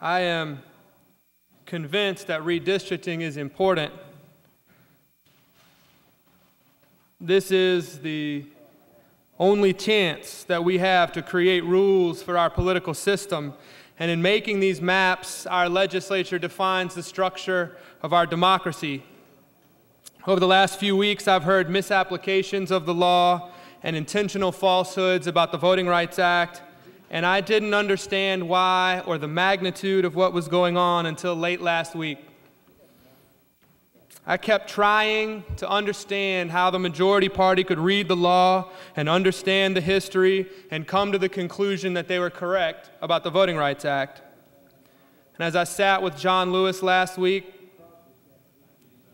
I am convinced that redistricting is important. This is the only chance that we have to create rules for our political system. And in making these maps, our legislature defines the structure of our democracy. Over the last few weeks, I've heard misapplications of the law and intentional falsehoods about the Voting Rights Act, and I didn't understand why or the magnitude of what was going on until late last week. I kept trying to understand how the majority party could read the law and understand the history and come to the conclusion that they were correct about the Voting Rights Act. And as I sat with John Lewis last week,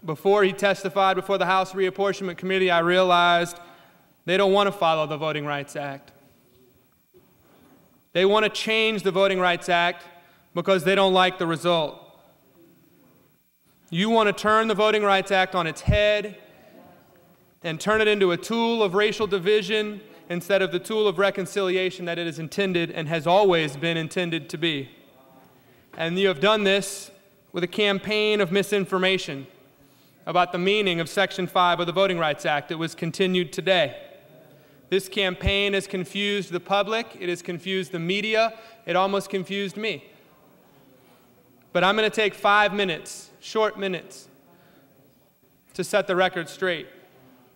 before he testified before the House Reapportionment Committee, I realized they don't want to follow the Voting Rights Act. They want to change the Voting Rights Act because they don't like the result. You want to turn the Voting Rights Act on its head and turn it into a tool of racial division instead of the tool of reconciliation that it is intended and has always been intended to be. And you have done this with a campaign of misinformation about the meaning of Section 5 of the Voting Rights Act. It was continued today. This campaign has confused the public, it has confused the media, it almost confused me. But I'm going to take 5 minutes, short minutes, to set the record straight.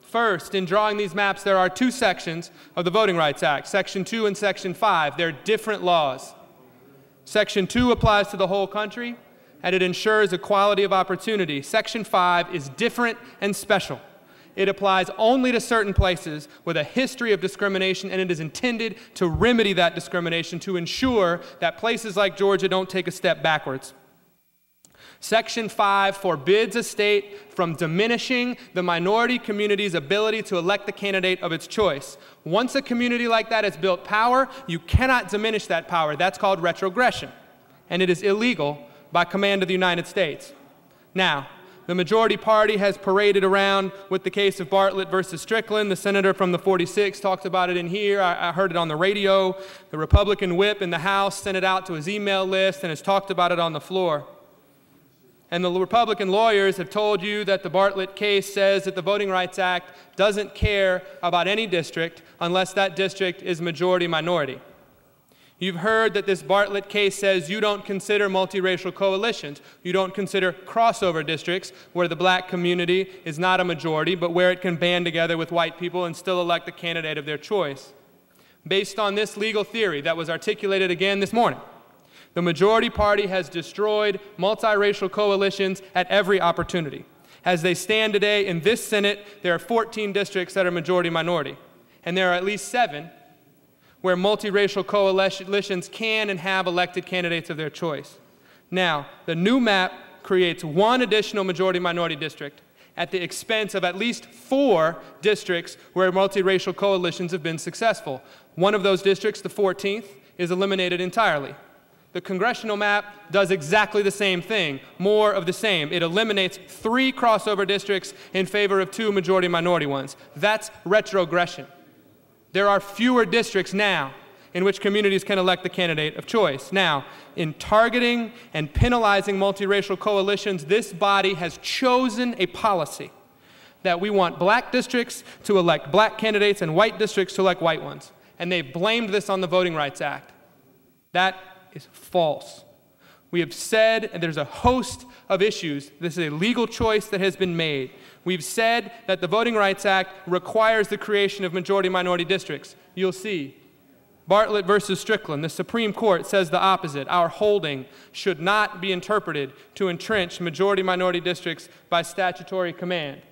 First, in drawing these maps, there are two sections of the Voting Rights Act, Section 2 and Section 5. They're different laws. Section 2 applies to the whole country, and it ensures equality of opportunity. Section 5 is different and special. It applies only to certain places with a history of discrimination, and it is intended to remedy that discrimination to ensure that places like Georgia don't take a step backwards. Section 5 forbids a state from diminishing the minority community's ability to elect the candidate of its choice. Once a community like that has built power, you cannot diminish that power. That's called retrogression, and it is illegal by command of the United States. Now, the majority party has paraded around with the case of Bartlett versus Strickland. The senator from the 46 talked about it in here. I heard it on the radio. The Republican whip in the House sent it out to his email list and has talked about it on the floor. And the Republican lawyers have told you that the Bartlett case says that the Voting Rights Act doesn't care about any district unless that district is majority-minority. You've heard that this Bartlett case says you don't consider multiracial coalitions. You don't consider crossover districts where the black community is not a majority, but where it can band together with white people and still elect the candidate of their choice. Based on this legal theory that was articulated again this morning, the majority party has destroyed multiracial coalitions at every opportunity. As they stand today in this Senate, there are 14 districts that are majority-minority, and there are at least 7 where multiracial coalitions can and have elected candidates of their choice. Now, the new map creates 1 additional majority-minority district at the expense of at least 4 districts where multiracial coalitions have been successful. One of those districts, the 14th, is eliminated entirely. The congressional map does exactly the same thing, more of the same. It eliminates 3 crossover districts in favor of 2 majority-minority ones. That's retrogression. There are fewer districts now in which communities can elect the candidate of choice. Now, in targeting and penalizing multiracial coalitions, this body has chosen a policy that we want black districts to elect black candidates and white districts to elect white ones. And they've blamed this on the Voting Rights Act. That is false. We have said, and there's a host of issues, this is a legal choice that has been made. We've said that the Voting Rights Act requires the creation of majority-minority districts. You'll see, Bartlett versus Strickland, the Supreme Court says the opposite. Our holding should not be interpreted to entrench majority-minority districts by statutory command.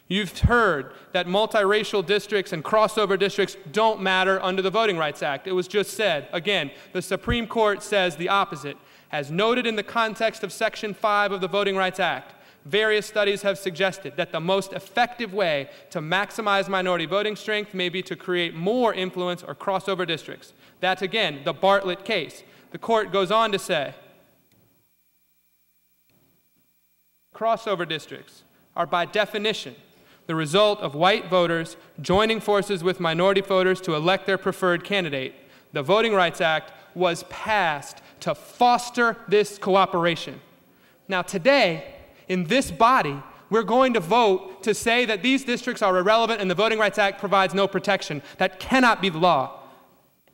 You've heard that multiracial districts and crossover districts don't matter under the Voting Rights Act. It was just said. Again, the Supreme Court says the opposite. As noted in the context of Section 5 of the Voting Rights Act, various studies have suggested that the most effective way to maximize minority voting strength may be to create more influence or crossover districts. That's, again, the Bartlett case. The court goes on to say, crossover districts are by definition the result of white voters joining forces with minority voters to elect their preferred candidate. The Voting Rights Act was passed to foster this cooperation. Now today, in this body, we're going to vote to say that these districts are irrelevant and the Voting Rights Act provides no protection. That cannot be the law.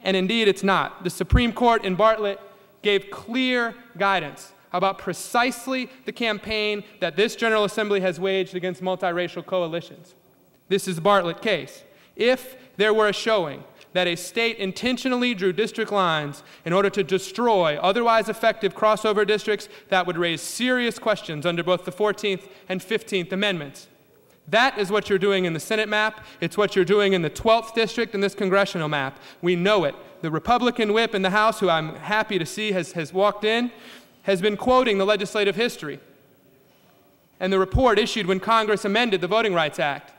And indeed, it's not. The Supreme Court in Bartlett gave clear guidance about precisely the campaign that this General Assembly has waged against multiracial coalitions. This is the Bartlett case. If there were a showing that a state intentionally drew district lines in order to destroy otherwise effective crossover districts, that would raise serious questions under both the 14th and 15th Amendments. That is what you're doing in the Senate map. It's what you're doing in the 12th district in this congressional map. We know it. The Republican whip in the House, who I'm happy to see has walked in, has been quoting the legislative history and the report issued when Congress amended the Voting Rights Act.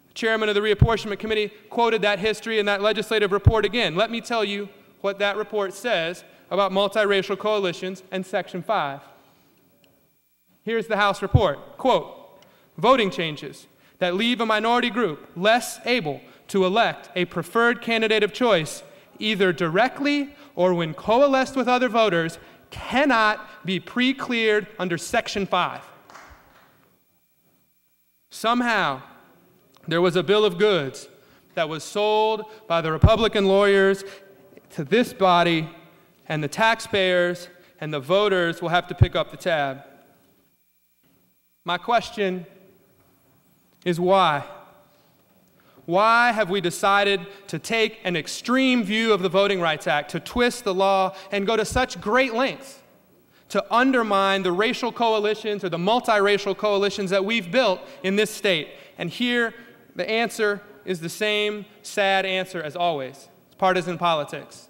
The chairman of the Reapportionment Committee quoted that history in that legislative report again. Let me tell you what that report says about multiracial coalitions and Section 5. Here's the House report. Quote, voting changes that leave a minority group less able to elect a preferred candidate of choice, either directly or when coalesced with other voters, cannot be pre-cleared under Section 5. Somehow, there was a bill of goods that was sold by the Republican lawyers to this body, and the taxpayers and the voters will have to pick up the tab. My question is why? Why have we decided to take an extreme view of the Voting Rights Act, to twist the law and go to such great lengths to undermine the racial coalitions or the multiracial coalitions that we've built in this state? And here, the answer is the same sad answer as always. It's partisan politics.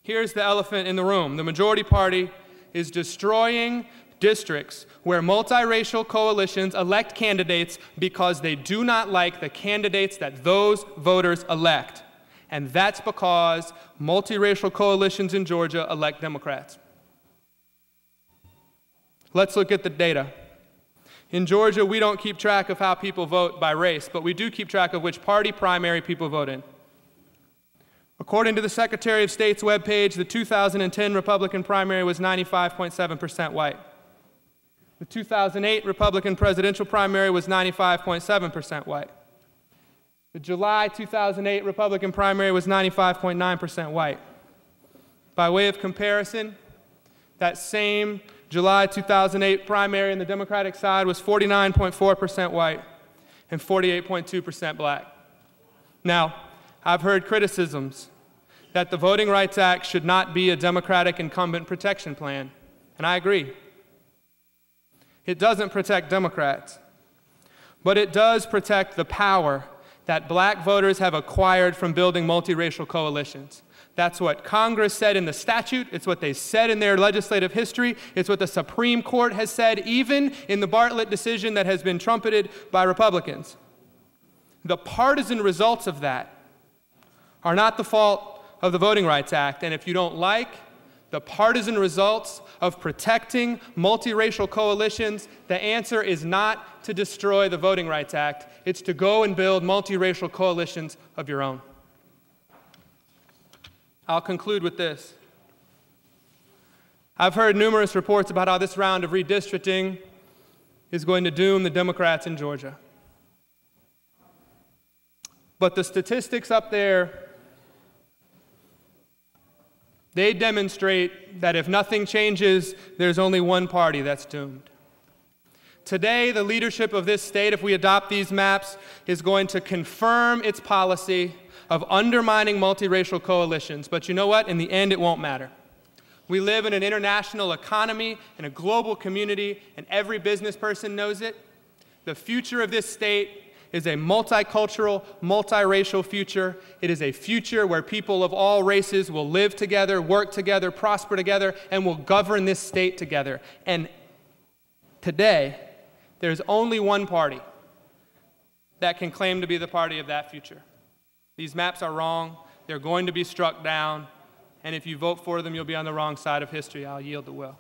Here's the elephant in the room. The majority party is destroying districts where multiracial coalitions elect candidates because they do not like the candidates that those voters elect. And that's because multiracial coalitions in Georgia elect Democrats. Let's look at the data. In Georgia, we don't keep track of how people vote by race, but we do keep track of which party primary people vote in. According to the Secretary of State's webpage, the 2010 Republican primary was 95.7% white. The 2008 Republican presidential primary was 95.7% white. The July 2008 Republican primary was 95.9% white. By way of comparison, that same July 2008 primary on the Democratic side was 49.4% white and 48.2% black. Now, I've heard criticisms that the Voting Rights Act should not be a Democratic incumbent protection plan, and I agree. It doesn't protect Democrats, but it does protect the power that black voters have acquired from building multiracial coalitions. That's what Congress said in the statute. It's what they said in their legislative history. It's what the Supreme Court has said, even in the Bartlett decision that has been trumpeted by Republicans. The partisan results of that are not the fault of the Voting Rights Act. And if you don't like the partisan results of protecting multiracial coalitions, the answer is not to destroy the Voting Rights Act. It's to go and build multiracial coalitions of your own. I'll conclude with this. I've heard numerous reports about how this round of redistricting is going to doom the Democrats in Georgia. But the statistics up there, they demonstrate that if nothing changes, there's only one party that's doomed. Today, the leadership of this state, if we adopt these maps, is going to confirm its policy of undermining multiracial coalitions. But you know what? In the end, it won't matter. We live in an international economy, in a global community, and every business person knows it. The future of this state is a multicultural, multiracial future. It is a future where people of all races will live together, work together, prosper together, and will govern this state together. And today, there's only one party that can claim to be the party of that future. These maps are wrong. They're going to be struck down. And if you vote for them, you'll be on the wrong side of history. I'll yield the will.